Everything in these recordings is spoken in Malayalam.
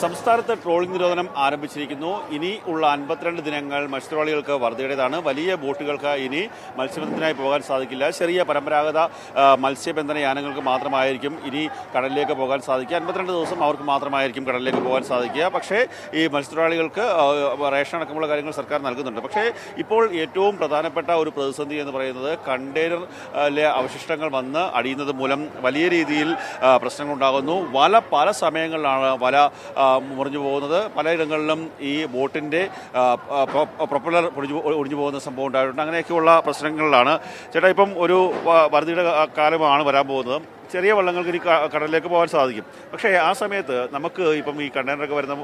സംസ്ഥാനത്ത് ട്രോളിംഗ് നിരോധനം ആരംഭിച്ചിരിക്കുന്നു. ഇനി ഉള്ള 52 ദിനങ്ങൾ മത്സ്യത്തൊഴിലാളികൾക്ക് വറുതിയുടേതാണ്. വലിയ ബോട്ടുകൾക്ക് ഇനി മത്സ്യബന്ധനത്തിനായി പോകാൻ സാധിക്കില്ല. ചെറിയ പരമ്പരാഗത മത്സ്യബന്ധന യാനങ്ങൾക്ക് മാത്രമായിരിക്കും ഇനി കടലിലേക്ക് പോകാൻ സാധിക്കുക. 52 ദിവസം അവർക്ക് മാത്രമായിരിക്കും കടലിലേക്ക് പോകാൻ സാധിക്കുക. പക്ഷേ ഈ മത്സ്യത്തൊഴിലാളികൾക്ക് റേഷൻ അടക്കമുള്ള കാര്യങ്ങൾ സർക്കാർ നൽകുന്നുണ്ട്. പക്ഷേ ഇപ്പോൾ ഏറ്റവും പ്രധാനപ്പെട്ട ഒരു പ്രതിസന്ധി എന്ന് പറയുന്നത് കണ്ടെയ്നറിലെ അവശിഷ്ടങ്ങൾ വന്ന് അടിയുന്നത് മൂലം വലിയ രീതിയിൽ പ്രശ്നങ്ങളുണ്ടാകുന്നു. പല സമയങ്ങളിലാണ് വല മുറിഞ്ഞു പോകുന്നത്. പലയിടങ്ങളിലും ഈ ബോട്ടിൻ്റെ പ്രൊപ്പലർ ഒടിഞ്ഞു പോകുന്ന സംഭവം ഉണ്ടായിട്ടുണ്ട്. അങ്ങനെയൊക്കെയുള്ള പ്രശ്നങ്ങളിലാണ്. ചേട്ടാ, ഇപ്പം ഒരു വറുതിയുടെ കാലമാണ് വരാൻ പോകുന്നത്. ചെറിയ വള്ളങ്ങൾക്ക് ഇനി കടലിലേക്ക് പോകാൻ സാധിക്കും. പക്ഷേ ആ സമയത്ത് നമുക്ക് ഇപ്പം ഈ കണ്ടെയ്നറൊക്കെ വരുന്ന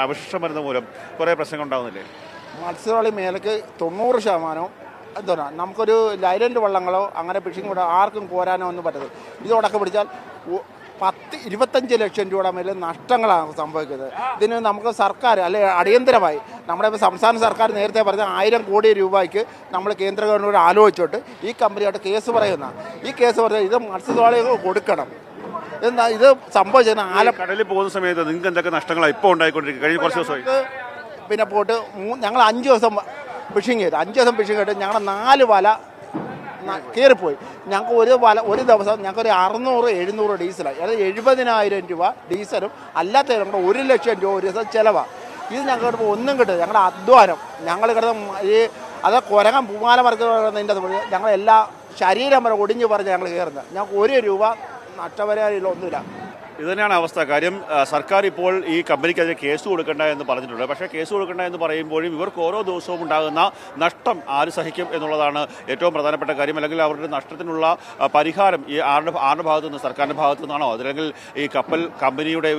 അവശിഷ്ടം വരുന്ന മൂലം കുറേ പ്രശ്നങ്ങൾ ഉണ്ടാകുന്നില്ലേ? മത്സ്യത്തൊഴിലാളി മേലേക്ക് 90% എന്താണ് നമുക്കൊരു ലൈലൻഡ് വള്ളങ്ങളോ അങ്ങനെ ഫിഷിംഗ് കൂടെ ആർക്കും കോരാനോ ഒന്നും പറ്റത്തില്ല. ഇതോടൊക്കെ പിടിച്ചാൽ 10-25 ലക്ഷം രൂപയുടെ മേലെ നഷ്ടങ്ങളാണ് സംഭവിക്കുന്നത്. ഇതിന് നമുക്ക് സർക്കാർ അല്ലെ അടിയന്തരമായി നമ്മുടെ ഇപ്പോൾ സംസ്ഥാന സർക്കാർ നേരത്തെ പറഞ്ഞ 1000 കോടി രൂപയ്ക്ക് നമ്മൾ കേന്ദ്ര ഗവൺമെൻറ് ആലോചിച്ചിട്ട് ഈ കമ്പനിയായിട്ട് കേസ് പറയുന്ന ഈ കേസ് പറഞ്ഞാൽ ഇത് മത്സ്യത്തൊഴിലാളികൾ കൊടുക്കണം. എന്താ ഇത് സംഭവിച്ചത്? കടലിൽ പോകുന്ന സമയത്ത് നിങ്ങൾക്ക് എന്തൊക്കെ നഷ്ടങ്ങളാണ് ഇപ്പോൾ ഉണ്ടായിക്കൊണ്ടിരിക്കുന്നത്? കഴിഞ്ഞ കുറച്ച് ദിവസമായി പിന്നെ പോയിട്ട് ഞങ്ങൾ 5 ദിവസം ഫിഷിങ് ചെയ്തു. 5 ദിവസം ഫിഷിങ് ചെയ്തിട്ട് ഞങ്ങൾ 4 വല കയറിപ്പോയി. ഞങ്ങൾക്ക് ഒരു ദിവസം ഞങ്ങൾക്കൊരു 600-700 ഡീസലാണ്. അതായത് 70,000 രൂപ ഡീസലും അല്ലാത്ത കൂടെ 1 ലക്ഷം രൂപ ഒരു ദിവസം ചിലവാണ്. ഇത് ഞങ്ങൾക്ക് ഒന്നും കിട്ടും. ഞങ്ങളുടെ അധ്വാനം ഞങ്ങൾ കിടന്ന് ഈ അത് കുരങ്ങൻ പൂമാല മറക്കുന്നതിൻ്റെ ഞങ്ങളെല്ലാ ശരീരം വരെ ഒടിഞ്ഞ് പറഞ്ഞ് ഞങ്ങൾ കയറുന്നത്. ഞങ്ങൾക്ക് 1 രൂപ നഷ്ടപരിഹാരം ഒന്നുമില്ല. ഇത് തന്നെയാണ് അവസ്ഥ. കാര്യം സർക്കാർ ഇപ്പോൾ ഈ കമ്പനിക്കെതിരെ കേസ് കൊടുക്കേണ്ട എന്ന് പറഞ്ഞിട്ടുണ്ട്. പക്ഷേ കേസ് കൊടുക്കേണ്ട എന്ന് പറയുമ്പോഴും ഇവർക്ക് ഓരോ ദിവസവും ഉണ്ടാകുന്ന നഷ്ടം ആര് സഹിക്കും എന്നുള്ളതാണ് ഏറ്റവും പ്രധാനപ്പെട്ട കാര്യം. അല്ലെങ്കിൽ അവരുടെ നഷ്ടത്തിനുള്ള പരിഹാരം ഈ ആരുടെ ഭാഗത്തു നിന്ന്, സർക്കാരിൻ്റെ ഭാഗത്തു നിന്നാണോ അതല്ലെങ്കിൽ ഈ കപ്പൽ കമ്പനിയുടെ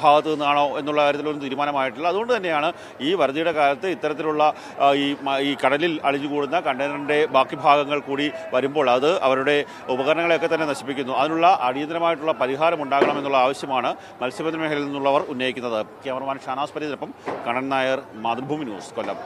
ഭാഗത്തു നിന്നാണോ എന്നുള്ള കാര്യത്തിലൊന്നും തീരുമാനമായിട്ടില്ല. അതുകൊണ്ട് തന്നെയാണ് ഈ വറുതിയുടെ കാലത്ത് ഇത്തരത്തിലുള്ള ഈ കടലിൽ അഴിഞ്ഞുകൂടുന്ന കണ്ടെയ്നറിൻ്റെ ബാക്കി ഭാഗങ്ങൾ കൂടി വരുമ്പോൾ അത് അവരുടെ ഉപകരണങ്ങളെയൊക്കെ തന്നെ നശിപ്പിക്കുന്നു. അതിനുള്ള അടിയന്തരമായിട്ടുള്ള പരിഹാരം ഉണ്ടാകണം എന്നുള്ള ആവശ്യമാണ് മത്സ്യബന്ധന മേഖലയിൽ നിന്നുള്ളവർ ഉന്നയിക്കുന്നത്. ക്യാമറമാൻ ഷാനാസ് പരീതിനൊപ്പം കണ്ണൻ നായർ, മാതൃഭൂമി ന്യൂസ്, കൊല്ലം.